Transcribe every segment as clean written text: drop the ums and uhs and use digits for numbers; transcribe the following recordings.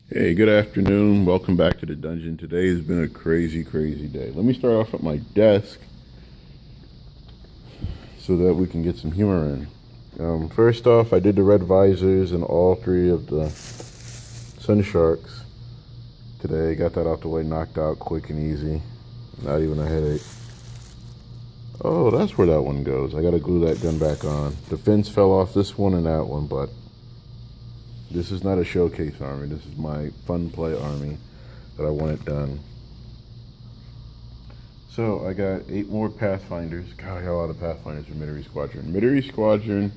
Hey, good afternoon. Welcome back to the dungeon. Today has been a crazy day. Let me start off at my desk so that we can get some humor in. First off, I did the red visors and all three of the Sun Sharks today. Got that out the way, knocked out quick and easy. Not even a headache. Oh, that's where that one goes. I gotta glue that gun back on. The fins fell off this one and that one, but this is not a showcase army. This is my fun play army that I want it done. So I got 8 more Pathfinders. God, I got a lot of Pathfinders for Midori Squadron. Midori Squadron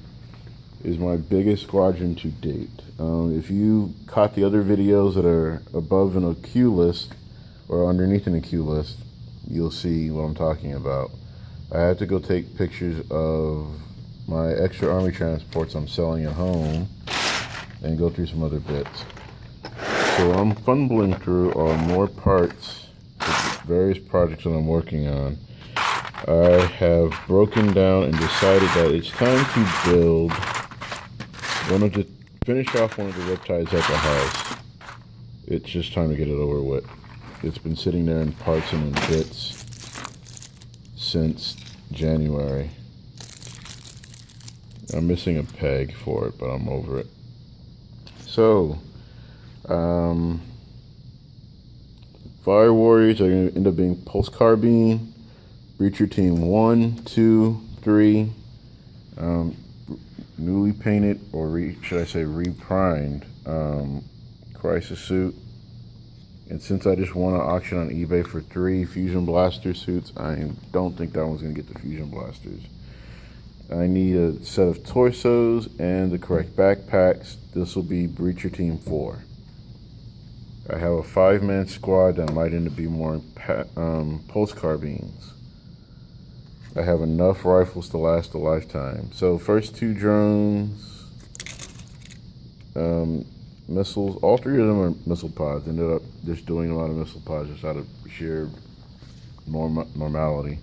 is my biggest squadron to date. If you caught the other videos that are above in a queue list or underneath in a queue list, you'll see what I'm talking about. I had to go take pictures of my extra army transports I'm selling at home and go through some other bits. So I'm fumbling through more parts of various projects that I'm working on. I have broken down and decided that it's time to build finish off one of the riptides at the house. It's just time to get it over with. It's been sitting there in parts and in bits since January. I'm missing a peg for it, but I'm over it. So, Fire Warriors are going to end up being Pulse Carbine, Breacher Team 1, 2, 3, newly painted, or should I say reprimed, Crisis Suit. And since I just won an auction on eBay for 3 Fusion Blaster suits, I don't think that one's going to get the Fusion Blasters. I need a set of torsos and the correct backpacks. This will be Breacher Team 4. I have a 5-man squad that might end up being more pulse carbines. I have enough rifles to last a lifetime. So first 2 drones, missiles, all 3 of them are missile pods. Ended up just doing a lot of missile pods just out of sheer normality.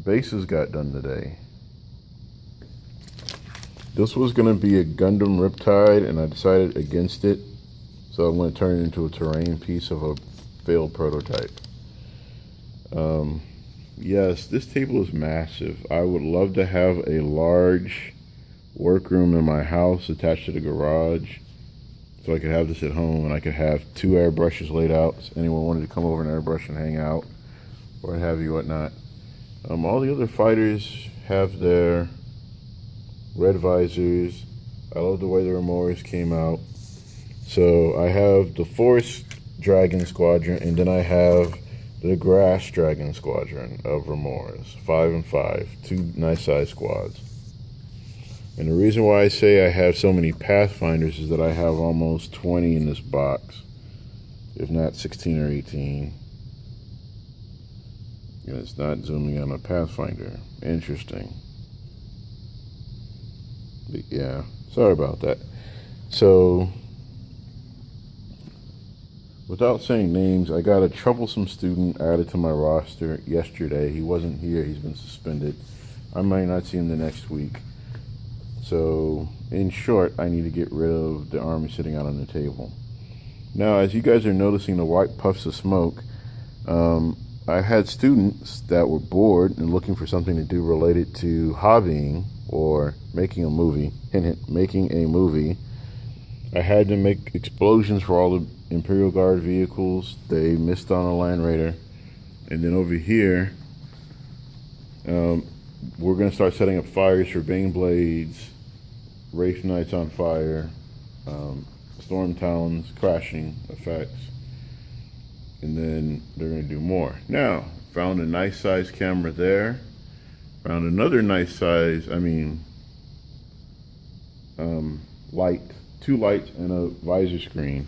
Bases got done today. This was going to be a Gundam Riptide, and I decided against it. So I'm going to turn it into a terrain piece of a failed prototype. Yes, this table is massive. I would love to have a large workroom in my house attached to the garage, so I could have this at home, and I could have 2 airbrushes laid out. So anyone wanted to come over and airbrush and hang out, or what have you, whatnot. All the other fighters have their red visors. I love the way the Remores came out. So I have the Force Dragon Squadron, and then I have the Grass Dragon Squadron of Remores. 5 and 5, 2 nice size squads. And the reason why I say I have so many Pathfinders is that I have almost 20 in this box, if not 16 or 18. And it's not zooming on a Pathfinder. Interesting. But yeah, sorry about that. So, without saying names, I got a troublesome student added to my roster yesterday. He wasn't here. He's been suspended. I might not see him the next week. So, in short, I need to get rid of the army sitting out on the table. Now, as you guys are noticing the white puffs of smoke, I had students that were bored and looking for something to do related to hobbying or making a movie. Hint, hint, making a movie. I had to make explosions for all the Imperial Guard vehicles. They missed on a Land Raider. And then over here, we're going to start setting up fires for Bane Blades, Wraith Knights on fire, Storm Talons, crashing effects. And then they're going to do more. Now, found a nice size camera there. Found another nice size, light. 2 lights and a visor screen.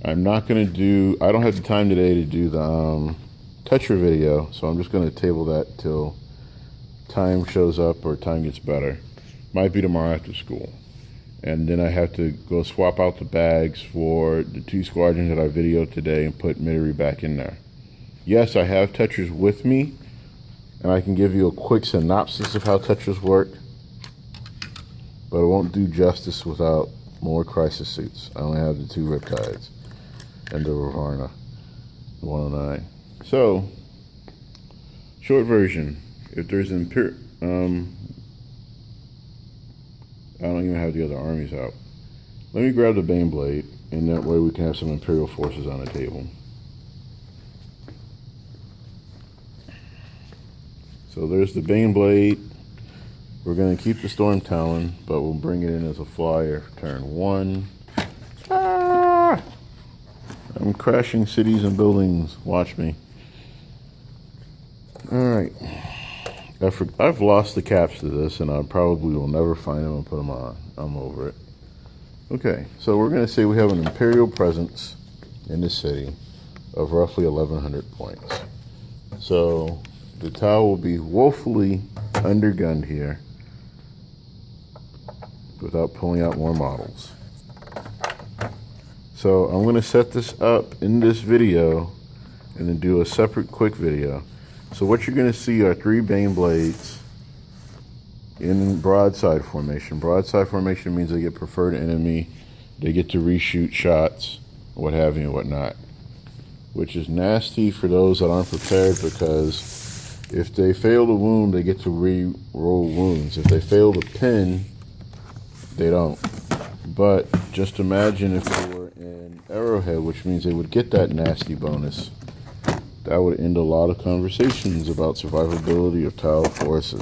I'm not going to do, I don't have the time today to do the Tetra video, so I'm just going to table that till time shows up or time gets better. Might be tomorrow after school. And then I have to go swap out the bags for the 2 squadrons that I videoed today and put Midori back in there. Yes, I have Tetras with me, and I can give you a quick synopsis of how Tetras work, but it won't do justice without more crisis suits. I only have the 2 Riptides and the Ravarna, the 109. So, short version, if there's an I don't even have the other armies out. Let me grab the Baneblade, and that way we can have some Imperial forces on the table. So there's the Baneblade. We're going to keep the Storm Talon, but we'll bring it in as a flyer for turn 1. Ah! I'm crashing cities and buildings. Watch me. Alright. I've lost the caps to this, and I probably will never find them and put them on. I'm over it. Okay, so we're going to say we have an Imperial presence in the city of roughly 1,100 points. So the Tau will be woefully undergunned here without pulling out more models. So I'm going to set this up in this video and then do a separate quick video. So what you're going to see are 3 Baneblades in broadside formation. Broadside formation means they get preferred enemy, they get to reshoot shots, what have you and whatnot. Which is nasty for those that aren't prepared, because if they fail to wound, they get to re-roll wounds. If they fail to pin, they don't. But just imagine if they were in Arrowhead, which means they would get that nasty bonus. That would end a lot of conversations about survivability of Tau forces.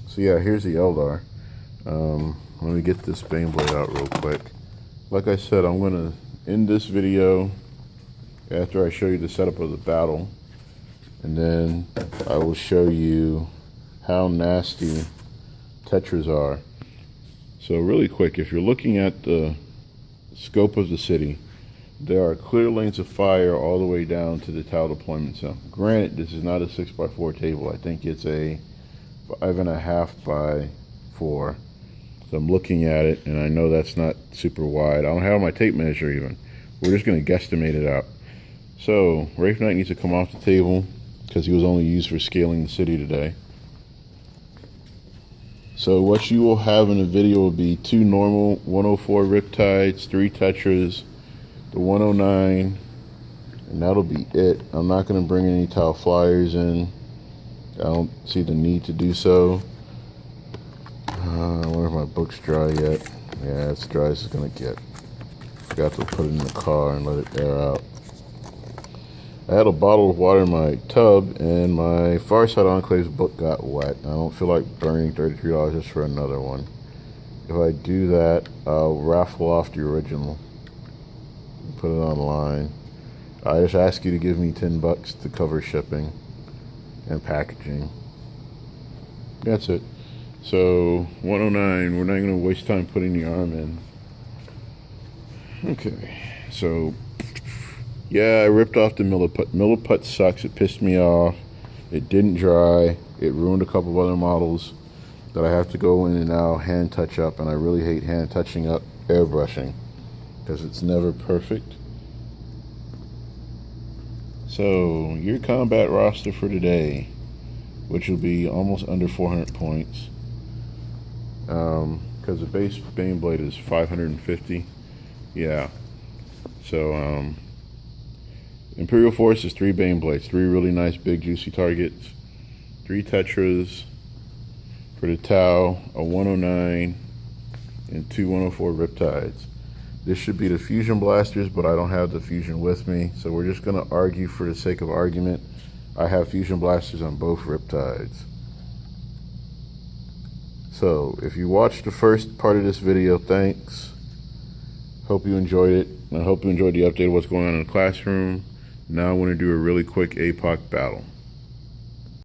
So yeah, here's the Eldar. Let me get this Baneblade out real quick. Like I said, I'm going to end this video after I show you the setup of the battle. And then I will show you how nasty Tetras are. So really quick, if you're looking at the scope of the city, there are clear lanes of fire all the way down to the Tau deployment zone. Granted, this is not a 6x4 table. I think it's a 5.5 by 4. So I'm looking at it, and I know that's not super wide. I don't have my tape measure even. We're just going to guesstimate it out. So Wraith Knight needs to come off the table because he was only used for scaling the city today. So what you will have in the video will be 2 normal 104 Riptides, 3 Tetras, the 109, and that'll be it. I'm not going to bring any Tau flyers in. I don't see the need to do so. I wonder if my book's dry yet. Yeah, it's dry as it's going to get. Forgot to put it in the car and let it air out. I had a bottle of water in my tub, and my Farside Enclave's book got wet. I don't feel like burning $33 just for another one. If I do that, I'll raffle off the original. Put it online. I just ask you to give me $10 to cover shipping and packaging. That's it. So 109, we're not going to waste time putting the arm in. Okay, so yeah, I ripped off the Milliput. Milliput sucks. It pissed me off. It didn't dry. It ruined a couple of other models that I have to go in and now hand touch up, and I really hate hand touching up airbrushing because it's never perfect. So your combat roster for today, which will be almost under 400 points, because the base Baneblade is 550. Yeah. So Imperial Force is 3 Baneblades, 3 really nice big juicy targets, 3 Tetras for the Tau, a 109, and 2 104 Riptides. This should be the Fusion Blasters, but I don't have the Fusion with me, so we're just going to argue for the sake of argument. I have Fusion Blasters on both Riptides. So, if you watched the first part of this video, thanks. Hope you enjoyed it. I hope you enjoyed the update of what's going on in the classroom. Now I want to do a really quick APOC battle.